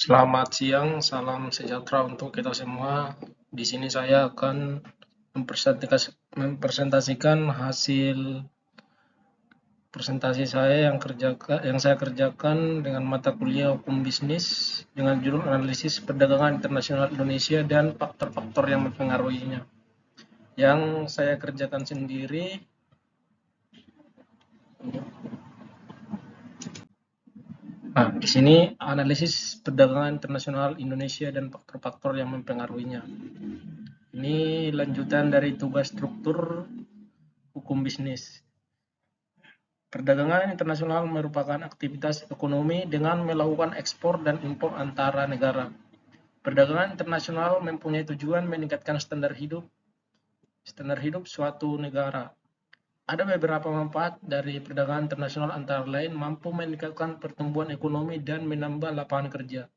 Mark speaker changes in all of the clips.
Speaker 1: Selamat siang, salam sejahtera untuk kita semua. Di sini saya akan mempresentasikan hasil presentasi saya yang saya kerjakan dengan mata kuliah hukum bisnis dengan judul analisis perdagangan internasional Indonesia dan faktor-faktor yang mempengaruhinya. Yang saya kerjakan sendiri. Nah, di sini analisis perdagangan internasional Indonesia dan faktor-faktor yang mempengaruhinya. Ini lanjutan dari tugas struktur hukum bisnis. Perdagangan internasional merupakan aktivitas ekonomi dengan melakukan ekspor dan impor antara negara. Perdagangan internasional mempunyai tujuan meningkatkan standar hidup suatu negara. Ada beberapa manfaat dari perdagangan internasional antara lain mampu meningkatkan pertumbuhan ekonomi dan menambah lapangan kerja.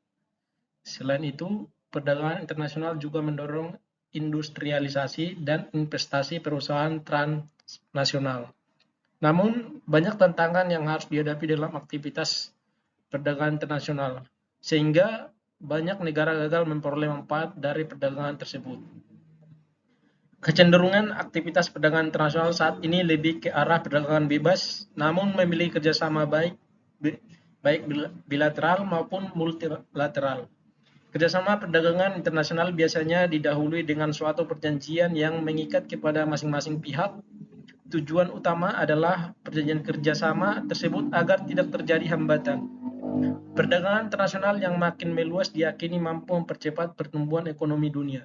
Speaker 1: Selain itu, perdagangan internasional juga mendorong industrialisasi dan investasi perusahaan transnasional. Namun, banyak tantangan yang harus dihadapi dalam aktivitas perdagangan internasional, sehingga banyak negara gagal memperoleh manfaat dari perdagangan tersebut. Kecenderungan aktivitas perdagangan internasional saat ini lebih ke arah perdagangan bebas, namun memiliki kerjasama baik bilateral maupun multilateral. Kerjasama perdagangan internasional biasanya didahului dengan suatu perjanjian yang mengikat kepada masing-masing pihak. Tujuan utama adalah perjanjian kerjasama tersebut agar tidak terjadi hambatan. Perdagangan internasional yang makin meluas diyakini mampu mempercepat pertumbuhan ekonomi dunia.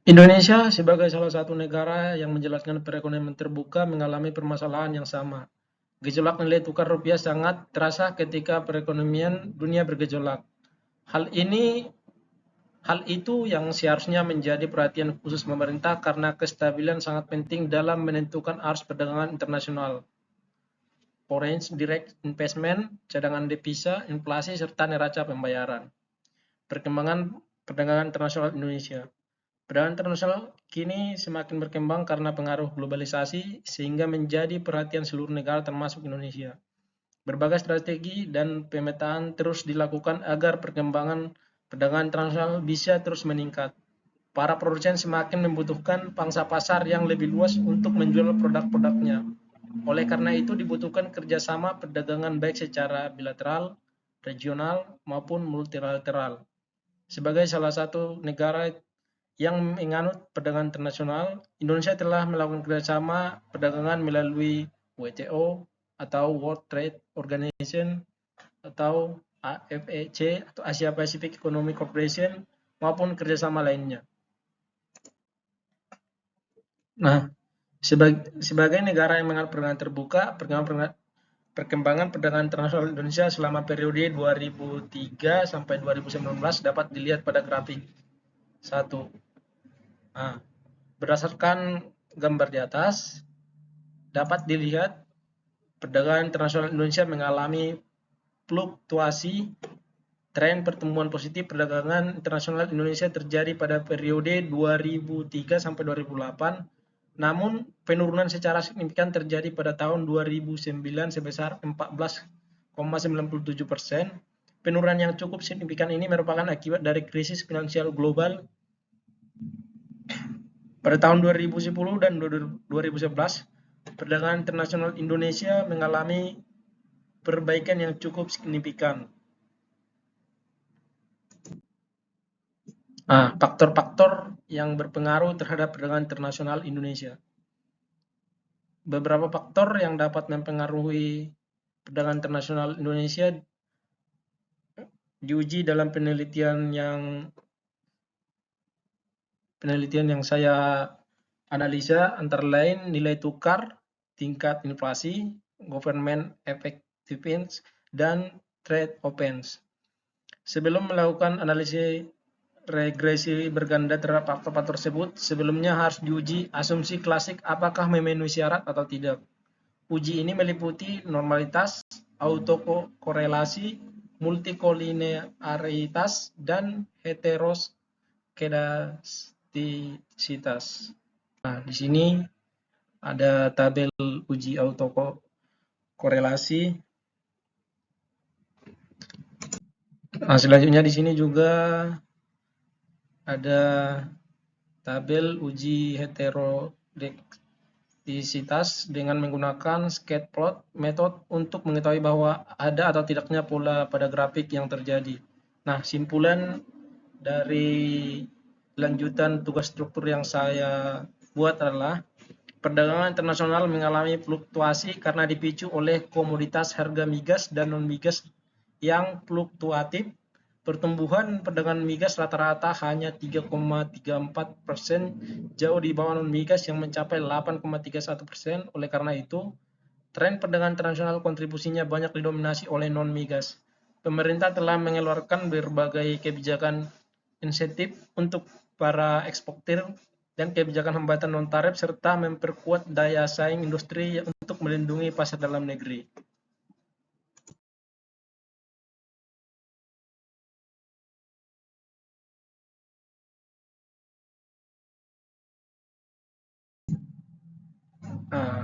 Speaker 1: Indonesia sebagai salah satu negara yang menjelaskan perekonomian terbuka mengalami permasalahan yang sama. Gejolak nilai tukar rupiah sangat terasa ketika perekonomian dunia bergejolak. Hal itu yang seharusnya menjadi perhatian khusus pemerintah karena kestabilan sangat penting dalam menentukan arus perdagangan internasional. Foreign direct investment, cadangan devisa, inflasi, serta neraca pembayaran. Perkembangan perdagangan internasional Indonesia. Perdagangan internasional kini semakin berkembang karena pengaruh globalisasi sehingga menjadi perhatian seluruh negara termasuk Indonesia. Berbagai strategi dan pemetaan terus dilakukan agar perkembangan perdagangan internasional bisa terus meningkat. Para produsen semakin membutuhkan pangsa pasar yang lebih luas untuk menjual produk-produknya. Oleh karena itu dibutuhkan kerjasama perdagangan baik secara bilateral, regional, maupun multilateral. Sebagai salah satu negara yang menganut perdagangan internasional, Indonesia telah melakukan kerjasama perdagangan melalui WTO atau World Trade Organization atau AFEC atau Asia Pacific Economic Cooperation maupun kerjasama lainnya. Nah, sebagai negara yang menganut perdagangan terbuka, perkembangan perdagangan internasional Indonesia selama periode 2003 sampai 2019 dapat dilihat pada grafik 1. Nah, berdasarkan gambar di atas, dapat dilihat perdagangan internasional Indonesia mengalami fluktuasi. Tren pertumbuhan positif perdagangan internasional Indonesia terjadi pada periode 2003 sampai 2008. Namun, penurunan secara signifikan terjadi pada tahun 2009 sebesar 14,97%. Penurunan yang cukup signifikan ini merupakan akibat dari krisis finansial global pada tahun 2010 dan 2011. Perdagangan internasional Indonesia mengalami perbaikan yang cukup signifikan. Faktor-faktor yang berpengaruh terhadap perdagangan internasional Indonesia. Beberapa faktor yang dapat mempengaruhi perdagangan internasional Indonesia diuji dalam penelitian yang saya analisa, antara lain nilai tukar, tingkat inflasi, government effectiveness, dan trade opens. Sebelum melakukan analisis regresi berganda terhadap faktor-faktor tersebut, sebelumnya harus diuji asumsi klasik apakah memenuhi syarat atau tidak. Uji ini meliputi normalitas, autokorelasi, multikolinearitas, dan heteroskedastisitas. Nah, di sini ada tabel uji autokorelasi. Nah, selanjutnya di sini juga ada tabel uji heterodidaktis dengan menggunakan scatter method untuk mengetahui bahwa ada atau tidaknya pola pada grafik yang terjadi. Nah, simpulan dari lanjutan tugas struktur yang saya buat adalah perdagangan internasional mengalami fluktuasi karena dipicu oleh komoditas harga migas dan non-migas yang fluktuatif. Pertumbuhan perdagangan migas rata-rata hanya 3,34%, jauh di bawah non-migas yang mencapai 8,31%. Oleh karena itu, tren perdagangan internasional kontribusinya banyak didominasi oleh non-migas. Pemerintah telah mengeluarkan berbagai kebijakan insentif untuk para eksportir dan kebijakan hambatan non-tarif serta memperkuat daya saing industri untuk melindungi pasar dalam negeri. Nah,